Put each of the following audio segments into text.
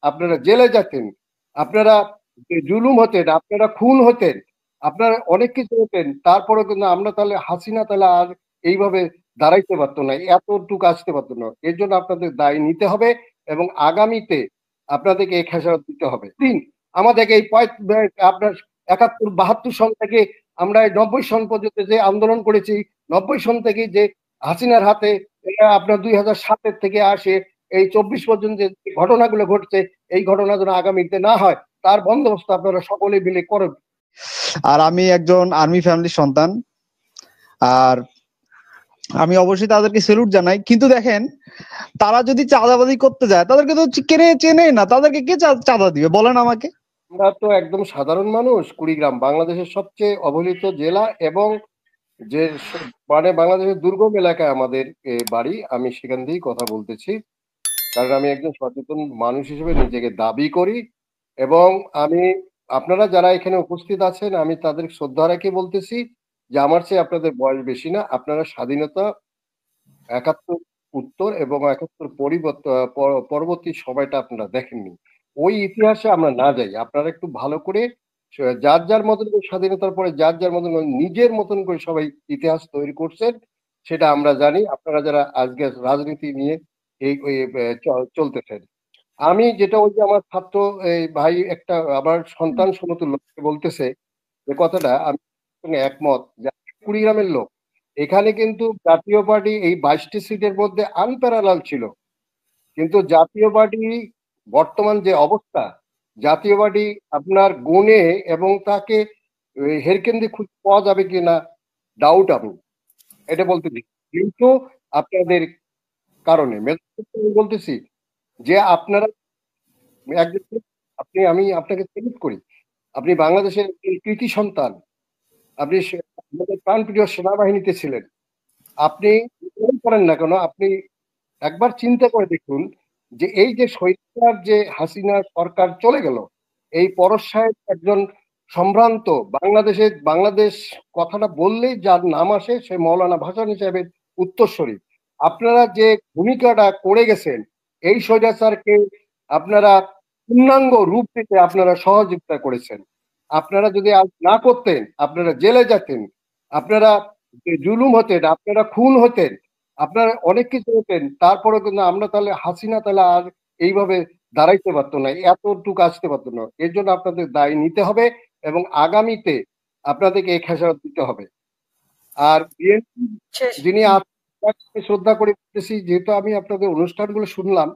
আপনারা জেলে যেতেন, আপনারা জুলুম হতেন, আপনারা খুন হতেন, আপনারা অনেক কিছু হতেন, তারপরে কিন্তু আমরা তাহলে হাসিনা তাহলে আর এইভাবে দাঁড়াইতে পারতো না, এতটুকু আসতে পারতো না। এর জন্য আপনাদের দায় নিতে হবে এবং আগামীতে আপনাদেরকে এই খেসারত দিতে হবে। আমাদেরকে এই আপনার 71-72 সন থেকে আমরা 90 সন পর্যন্ত যে আন্দোলন করেছি, 90 সন থেকে যে হাসিনার হাতে আপনার 2007 থেকে আসে এই 24 পর্যন্ত যে ঘটনাগুলো ঘটছে, এই ঘটনা যেন আগামীতে না হয় তার বন্দোবস্ত আপনারা সকলে মিলে করেন। আর আমি একজন আর্মি ফ্যামিলির সন্তান, আর আমি অবশ্যই তাদেরকে স্যালুট জানাই। কিন্তু দেখেন, তারা যদি চাঁদাবাজি করতে যায় তাদেরকে তো চেনে না, তাদেরকে কে চাঁদা দিবে বলেন আমাকে? আমরা তো একদম সাধারণ মানুষ। কুড়িগ্রাম বাংলাদেশের সবচেয়ে অবহেলিত জেলা এবং যে মানে বাংলাদেশের দুর্গম এলাকায় আমাদের বাড়ি। আমি সেখান দিয়েই কথা বলতেছি, কারণ আমি একজন সচেতন মানুষ হিসেবে নিজেকে দাবি করি। এবং আমি আপনারা যারা এখানে উপস্থিত আছেন আমি তাদের শ্রদ্ধা রেখে বলতেছি যে আমার চেয়ে আপনাদের বয়স বেশি না। আপনারা স্বাধীনতা 71 উত্তর এবং 71 পরবর্তী সময়টা আপনারা দেখেননি। ওই ইতিহাসে আমরা না যাই। আপনারা একটু ভালো করে যার যার মতন করে স্বাধীনতার পরে যার যার মতন করে নিজের মতন করে সবাই ইতিহাস তৈরি করছেন, সেটা আমরা জানি। আপনারা যারা আজকে রাজনীতি নিয়ে এই চলতেছেন, আমি যেটা ওই যে আমার ছাত্র এই ভাই একটা আমার সন্তান সমতুল্য বলতেছে যে কথাটা, আমি সঙ্গে একমত যে কুড়িগ্রামের লোক। এখানে কিন্তু জাতীয় পার্টি এই 22টি সিটের মধ্যে আনপ্যারালাল ছিল, কিন্তু জাতীয় পার্টি বর্তমান যে অবস্থা, জাতীয় পার্টি আপনার গুণে এবং তাকে হেরকেন্দি খুঁজে পাওয়া যাবে কিনা ডাউট আমি এটা বলতে দিই। কিন্তু আপনাদের কারণে বলতেছি যে আপনারা একজন, আমি আপনাকে সেলুট করি। আপনি বাংলাদেশের কৃতি সন্তান, আপনি আমাদের প্রাণপ্রিয় সেনাবাহিনীতে ছিলেন। আপনি করেন না কেন, আপনি একবার চিন্তা করে দেখুন যে এই যে সরকার যে হাসিনা সরকার চলে গেল, এই পরশ সাহেব একজন সম্ভ্রান্ত বাংলাদেশ কথাটা বললেই যার নাম আসে সে মৌলানা ভাসানী সাহেবের উত্তরসূরি। আপনারা যে ভূমিকাটা করে গেছেন এই স্বৈরাচারকে আপনারা পূর্ণাঙ্গ রূপ দিতে আপনারা সহযোগিতা করেছেন। আপনারা যদি আজ না করতেন, আপনারা জেলে যেতেন, আপনারা জুলুম হতেন, আপনারা খুন হতেন, আপনারা অনেক কিছু হতেন, তারপরে কিন্তু আমরা তাহলে হাসিনা তাহলে আর এইভাবে দাঁড়াইতে পারতো না, এতটুকু আসতে পারতো না। এর জন্য আপনাদের দায় নিতে হবে এবং আগামীতে আপনাদেরকে এই খেসারত দিতে হবে। আর বিএনপি যিনি শ্রদ্ধা করে বলতেছি, যেহেতু আমি আপনাদের অনুষ্ঠানগুলো শুনলাম,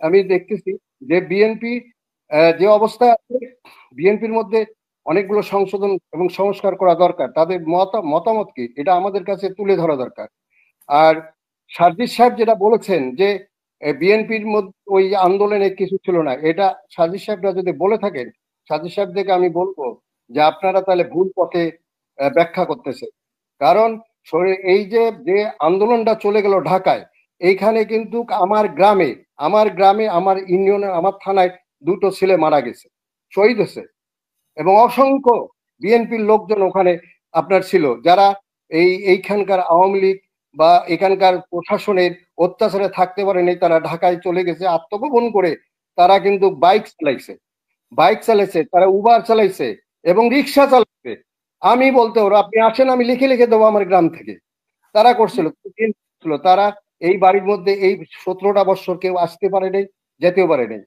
আমি দেখতেছি যে বিএনপি যে অবস্থায় আছে, বিএনপির মধ্যে অনেকগুলো সংশোধন এবং সংস্কার করা দরকার। তাদের মতামত কি এটা আমাদের কাছে তুলে ধরা দরকার। আর সার্জিস সাহেব যেটা বলেছেন যে বিএনপির মধ্যে ওই আন্দোলনে কিছু ছিল না, এটা সার্জিস সাহেবরা যদি বলে থাকেন, সার্জিস সাহেবদেরকে আমি বলবো যে আপনারা তাহলে ভুল পথে ব্যাখ্যা করতেছে। কারণ এই যে আন্দোলনটা চলে গেল ঢাকায়, এইখানে কিন্তু আমার ইউনিয়নে আমার থানায় দুটো ছেলে মারা গেছে, শহীদ হয়েছে, এবং অসংখ্য বিএনপির লোকজন ওখানে আপনার ছিল, যারা এইখানকার আওয়ামী লীগ বা এখানকার প্রশাসনের অত্যাচারে থাকতে পারেনি, তারা ঢাকায় চলে গেছে আত্মগোপন করে। তারা কিন্তু বাইক চালাইছে, তারা উবার চালাইছে এবং রিক্সা চালাইছে। আমি বলতে পারবো, আপনি আসেন আমি লিখে লিখে দেবো আমার গ্রাম থেকে। তারা করছিল, তারা এই বাড়ির মধ্যে এই 17টা বছর কেউ আসতে পারে নাই, যেতেও পারে নাই,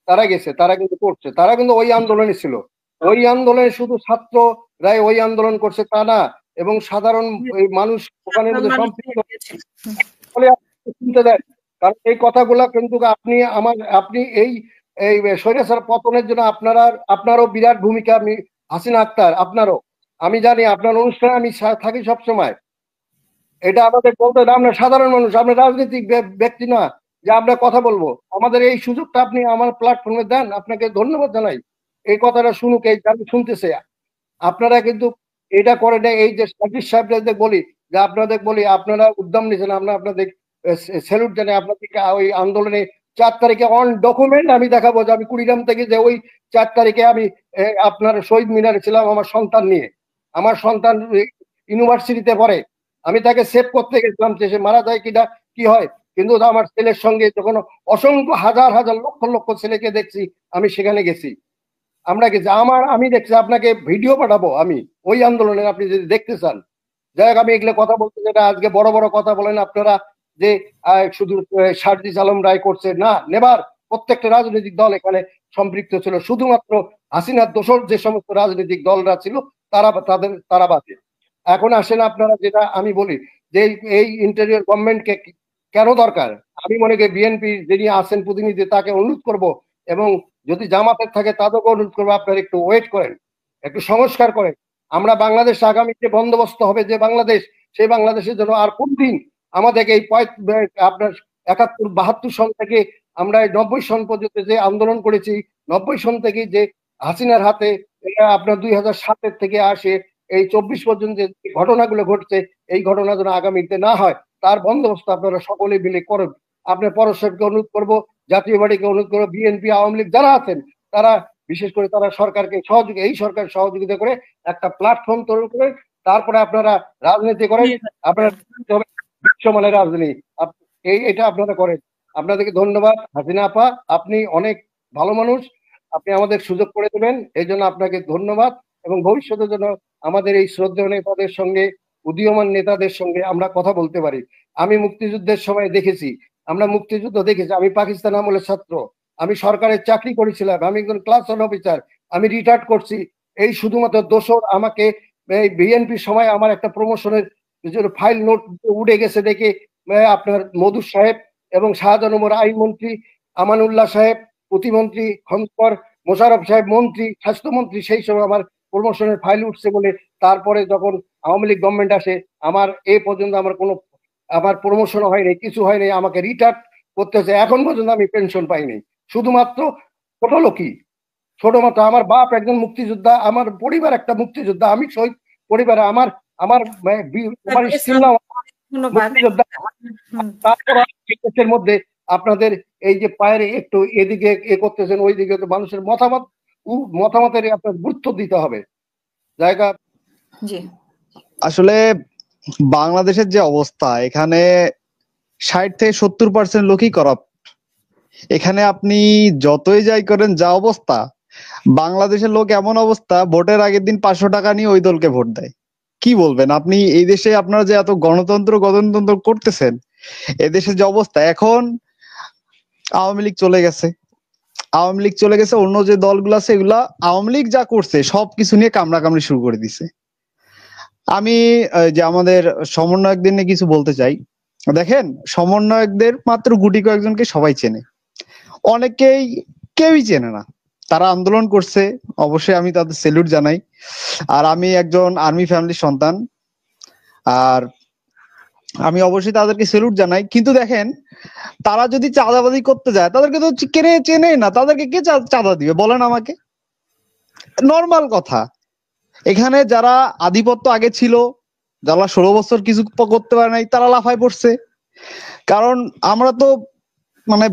তারা গেছে, তারা কিন্তু করছে, তারা কিন্তু ওই আন্দোলনে ছিল। ওই আন্দোলনে শুধু ছাত্ররাই ওই আন্দোলন করছে তা না, এবং সাধারণ মানুষ ওখানে সম্পৃক্ত শুনতে দেয়। কারণ এই কথাগুলা কিন্তু আপনি এই স্বৈরাচার পতনের জন্য আপনারও বিরাট ভূমিকা। আমি হাসিনা আক্তার, আপনারও আমি জানি, আপনার অনুষ্ঠানে আমি থাকি সবসময়। এটা আমাদের বলতে, আমরা সাধারণ মানুষ, আমরা রাজনৈতিক ব্যক্তি না যে আমরা কথা বলবো। আমাদের এই সুযোগটা আপনি আমার প্ল্যাটফর্মে দেন, আপনাকে ধন্যবাদ জানাই। এই কথাটা শুনুক, এই শুনতেছে। আপনারা কিন্তু এটা করে নেই। এই যে সার্জিস সাহেবদের বলি আপনারা উদ্যম নিয়েছেন, আমরা আপনাদের স্যালুট জানাই। আপনাদেরকে ওই আন্দোলনে 4 তারিখে অন ডকুমেন্ট আমি দেখাবো যে আমি কুড়িগ্রাম থেকে যে ওই 4 তারিখে আমি আপনার শহীদ মিনারে ছিলাম আমার সন্তান নিয়ে। আমার সন্তান ইউনিভার্সিটিতে পড়ে, আমি তাকে সেভ করতে গেছিলাম যে সে মারা যায় কিনা কি হয়। কিন্তু আমার ছেলের সঙ্গে যখন অসংখ্য হাজার হাজার লক্ষ লক্ষ ছেলেকে দেখছি, আমি সেখানে গেছি, আমরা গেছি, আমি দেখছি, আপনাকে ভিডিও পাঠাবো আমি ওই আন্দোলনের, আপনি যদি দেখতে চান। যাই হোক, আমি এগুলো কথা বলতে, যেটা আজকে বড় বড় কথা বলেন আপনারা যে শুধু সার্জিস আলম রায় করছে না, নেবার প্রত্যেকটা রাজনৈতিক দল এখানে সম্পৃক্ত ছিল, শুধুমাত্র হাসিনার দোসর যে সমস্ত রাজনৈতিক দলরা ছিল তারা বাদে। এখন আসেন আপনারা, যেটা আমি বলি যে এই ইন্টেরিয়র গভর্নমেন্টকে কেন দরকার, আমি মনে করি বিএনপি যিনি আছেন প্রতিনিধি, তাকে অনুরোধ করব, এবং যদি জামাতের থাকে তাদেরকে অনুরোধ করবো, আপনারা একটু ওয়েট করেন, একটু সংস্কার করেন। আমরা বাংলাদেশ আগামী যে বন্দোবস্ত হবে, যে বাংলাদেশ, সেই বাংলাদেশের জন্য আর কোন দিন আমাদেরকে এই আপনার 71-72 সন থেকে আমরা 90 সন পর্যন্ত যে আন্দোলন করেছি, 90 সন থেকে যে হাসিনার হাতে আপনার 2007 থেকে আসে এই 24 পর্যন্ত যে ঘটনাগুলো ঘটছে, এই ঘটনা যেন আগামীতে না হয়, তার বন্দোবস্ত আপনারা সকলে মিলে করুন। আপনার পরস্পরকে অনুরোধ করব, জাতীয় পার্টিকে অনুরোধ করবো, বিএনপি, আওয়ামী লীগ যারা আছেন তারা, বিশেষ করে তারা সরকারকে এই সরকার সহযোগিতা করে একটা প্ল্যাটফর্ম তৈরি করে তারপরে আপনারা রাজনীতি করেন। আপনারা বিশ্বমানের রাজনীতি এটা আপনারা করেন। আপনাদেরকে ধন্যবাদ। হাসিনা আপা, আপনি অনেক ভালো মানুষ, আপনি আমাদের সুযোগ করে দেবেন, এই জন্য আপনাকে ধন্যবাদ। এবং ভবিষ্যতের জন্য আমাদের এই শ্রদ্ধেয় নেতাদের সঙ্গে, উদীয়মান নেতাদের সঙ্গে আমরা কথা বলতে পারি। আমি মুক্তিযুদ্ধের সময় দেখেছি, আমরা মুক্তিযুদ্ধ দেখেছি, আমি পাকিস্তান আমলের ছাত্র, আমি সরকারের চাকরি করেছিলাম, আমি একজন ক্লাস 1 অফিসার, আমি রিটায়ার্ড করছি। এই শুধুমাত্র দোসর আমাকে এই বিএনপির সময় আমার একটা প্রমোশনের ফাইল নোট উড়ে গেছে দেখে আপনার মধুর সাহেব এবং শাহজাহান ওমর আইনমন্ত্রী, আমানুল্লাহ সাহেব প্রতিমন্ত্রী, খন্দকার মোশাররফ সাহেব মন্ত্রী, স্বাস্থ্যমন্ত্রী, সেই সময় আমার প্রমোশনের ফাইল উঠছে বলে, তারপরে যখন আওয়ামী লীগ গভর্নমেন্ট আসে, আমার এ পর্যন্ত আমার প্রমোশন হয়নি, কিছু হয়নি, আমাকে রিটায়ার্ড করতে হচ্ছে, এখন পর্যন্ত আমি পেনশন পাইনি। শুধুমাত্র ছোট লোকই, ছোটমাত্র আমার বাপ একজন মুক্তিযোদ্ধা, আমার পরিবার একটা মুক্তিযোদ্ধা, আমি শহীদ পরিবারে, আমার আমার মুক্তিযোদ্ধা। তারপর দেশের মধ্যে আপনাদের এই যে পায়ের একটু এদিকে করতেছেন, ওই দিকে, মানুষের মতামতের আপনার গুরুত্ব দিতে হবে জায়গা। আসলে বাংলাদেশের যে অবস্থা, এখানে 60 থেকে 70% লোকই করাপ্ট। এখানে আপনি যতই যাই করেন, যা অবস্থা, বাংলাদেশের লোক এমন অবস্থা, ভোটের আগের দিন 500 টাকা নিয়ে ওই দলকে ভোট দেয়। কি বলবেন আপনি? এই দেশে আপনারা যে এত গণতন্ত্র করতেছেন, এদেশের যে অবস্থা, এখন আওয়ামী লীগ চলে গেছে, অন্য যে দলগুলো আছে এগুলা আওয়ামী লীগ যা করছে সবকিছু নিয়ে কামড়াকামড়ি শুরু করে দিছে। আমি যে আমাদের সমন্বয়কদের নিয়ে কিছু বলতে চাই। দেখেন, সমন্বয়কদের মাত্র গুটি কয়েকজনকে সবাই চেনে, কেউই চেনে না। তারা আন্দোলন করছে, অবশ্যই আমি তাদের সেলুট জানাই। আর আমি একজন আর্মি ফ্যামিলির সন্তান, আর আমি অবশ্যই তাদেরকে সেলুট জানাই। কিন্তু দেখেন, তারা যদি চাঁদাবাজি করতে যায়, তাদেরকে তো চেনে না, তাদেরকে কে চাঁদা দিবে বলেন আমাকে? নর্মাল কথা। এখানে যারা আধিপত্য আগে ছিল, যারা 16 বছর কিছু করতে পারে নাই, তারা লাফায় পড়ছে। কারণ আমরা তো মানে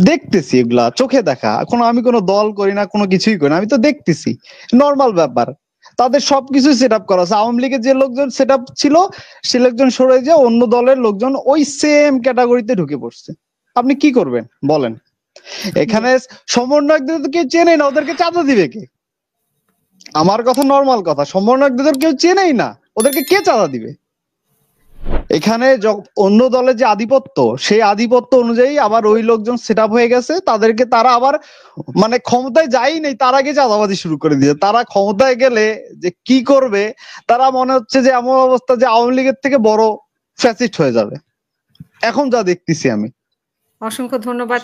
দেখতেছি, এগুলা চোখে দেখা। এখন আমি কোনো দল করি না, কোনো কিছুই করি না, আমি তো দেখতেছি, নর্মাল ব্যাপার। তাদের সবকিছু সেট আপ করা আছে। আওয়ামী লীগের যে লোকজন সেট আপ ছিল, সে লোকজন সরে যে অন্য দলের লোকজন ওই সেম ক্যাটাগরিতে ঢুকে পড়ছে। আপনি কি করবেন বলেন? এখানে সমন্বয়কদের তো কেউ চেনে না, ওদেরকে চাঁদা দিবে কে? আমার কথা নর্মাল কথা, সমন্বয়কদের কেউ চেনেই না, ওদেরকে কে চাঁদা দিবে? এখানে অন্য দলের যে আধিপত্য, সেই আধিপত্য অনুযায়ী আবার ওই লোকজন সেট আপ হয়ে গেছে, তাদেরকে তারা আবার মানে ক্ষমতায় যায়ই নেই, তার আগে চাঁদাবাজি শুরু করে দিয়েছে। তারা ক্ষমতায় গেলে যে কি করবে, তারা মনে হচ্ছে যে এমন অবস্থা যে আওয়ামী লীগের থেকে বড় ফ্যাসিস্ট হয়ে যাবে, এখন যা দেখতেছি আমি। অসংখ্য ধন্যবাদ।